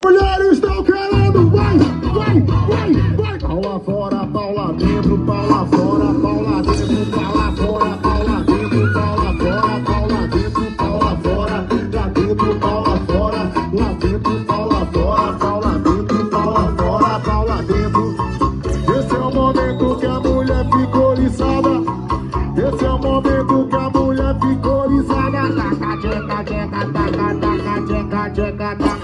Mulheres estão querendo, vai, vai, vai, vai. Paula fora, Paula dentro, Paula fora, Paula dentro, Paula fora, Paula dentro, Paula fora, Paula dentro, Paula fora, lá dentro, Paula fora, lá dentro, Paula fora, Paula dentro, Paula fora, Paula dentro. Esse é o momento que a mulher ficou liçada. Esse é o momento que a mulher ficou liçada. Taca, tcheca, tcheca, taca, taca, tcheca, tcheca, taca.